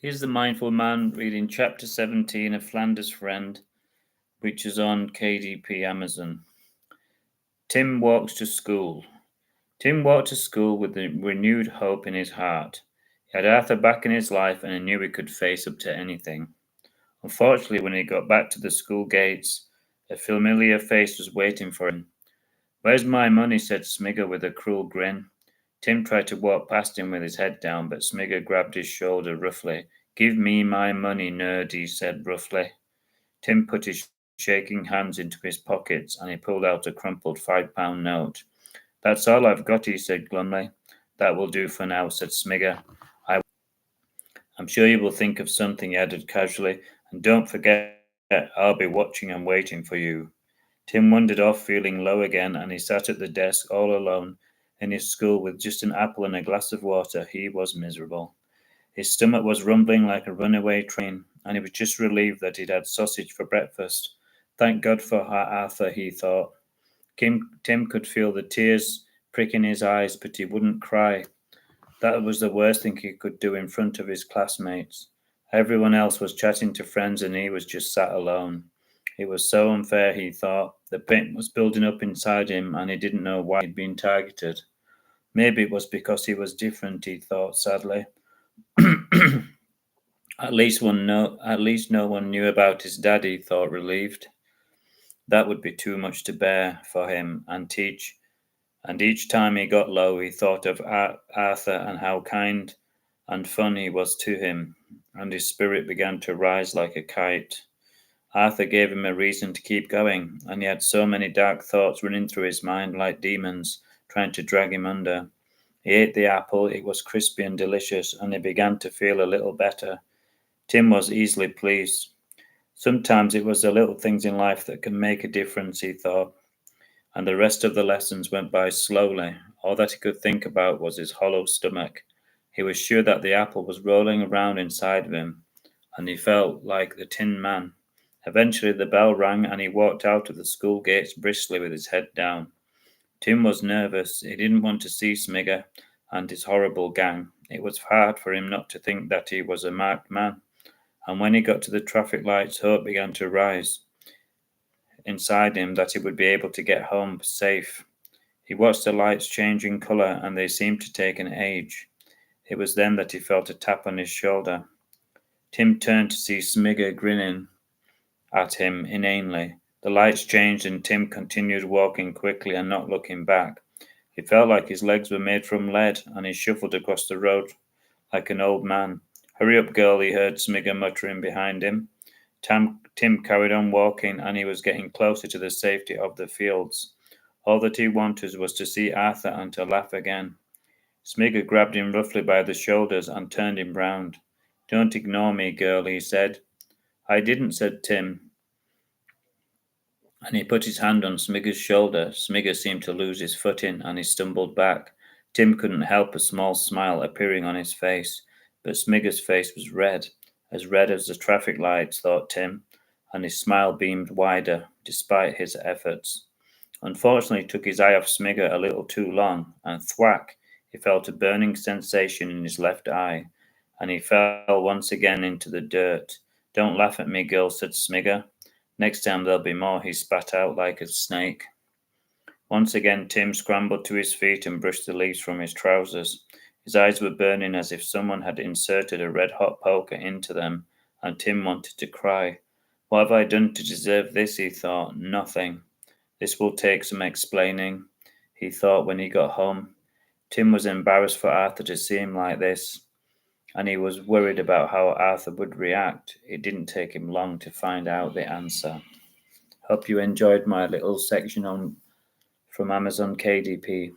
Here's the Mindful Man reading Chapter 17 of Flanders Friend, which is on KDP Amazon. Tim walks to school. Tim walked to school with a renewed hope in his heart. He had Arthur back in his life and he knew he could face up to anything. Unfortunately, when he got back to the school gates, a familiar face was waiting for him. "Where's my money?" said Smigger with a cruel grin. Tim tried to walk past him with his head down, but Smigger grabbed his shoulder roughly. "Give me my money, nerd," he said roughly. Tim put his shaking hands into his pockets and he pulled out a crumpled £5 note. "That's all I've got," he said glumly. "That will do for now," said Smigger. "I'm sure you will think of something," he added casually, "and don't forget, I'll be watching and waiting for you." Tim wandered off, feeling low again, and he sat at the desk all alone in his school with just an apple and a glass of water. He was miserable. His stomach was rumbling like a runaway train, and he was just relieved that he'd had sausage for breakfast. Thank God for Arthur, he thought. Tim could feel the tears pricking his eyes, but he wouldn't cry. That was the worst thing he could do in front of his classmates. Everyone else was chatting to friends and he was just sat alone. It was so unfair, he thought. The pain was building up inside him and he didn't know why he'd been targeted. Maybe it was because he was different, he thought sadly. At least no one knew about his dad, he thought, relieved. That would be too much to bear for him, and each time he got low, he thought of Arthur and how kind and fun he was to him, and his spirit began to rise like a kite. Arthur gave him a reason to keep going, and he had so many dark thoughts running through his mind like demons, trying to drag him under. He ate the apple, it was crispy and delicious, and he began to feel a little better. Tim was easily pleased. Sometimes it was the little things in life that can make a difference, he thought. And the rest of the lessons went by slowly. All that he could think about was his hollow stomach. He was sure that the apple was rolling around inside of him, and he felt like the Tin Man. Eventually the bell rang and he walked out of the school gates briskly with his head down. Tim was nervous. He didn't want to see Smigger and his horrible gang. It was hard for him not to think that he was a marked man. And when he got to the traffic lights, hope began to rise inside him that he would be able to get home safe. He watched the lights change in colour and they seemed to take an age. It was then that he felt a tap on his shoulder. Tim turned to see Smigger grinning at him inanely. The lights changed and Tim continued walking quickly and not looking back. He felt like his legs were made from lead and he shuffled across the road like an old man. "Hurry up, girl," he heard Smigger muttering behind him. Tim carried on walking and he was getting closer to the safety of the fields. All that he wanted was to see Arthur and to laugh again. Smigger grabbed him roughly by the shoulders and turned him round. "Don't ignore me, girl," he said. "I didn't," said Tim. And he put his hand on Smigger's shoulder. Smigger seemed to lose his footing and he stumbled back. Tim couldn't help a small smile appearing on his face, but Smigger's face was red as the traffic lights, thought Tim, and his smile beamed wider, despite his efforts. Unfortunately, he took his eye off Smigger a little too long, and thwack, he felt a burning sensation in his left eye, and he fell once again into the dirt. "Don't laugh at me, girl," said Smigger. "Next time there'll be more," he spat out like a snake. Once again, Tim scrambled to his feet and brushed the leaves from his trousers. His eyes were burning as if someone had inserted a red-hot poker into them, and Tim wanted to cry. "What have I done to deserve this?" he thought. "Nothing. This will take some explaining," he thought when he got home. Tim was embarrassed for Arthur to see him like this, and he was worried about how Arthur would react. It didn't take him long to find out the answer. Hope you enjoyed my little section from Amazon KDP.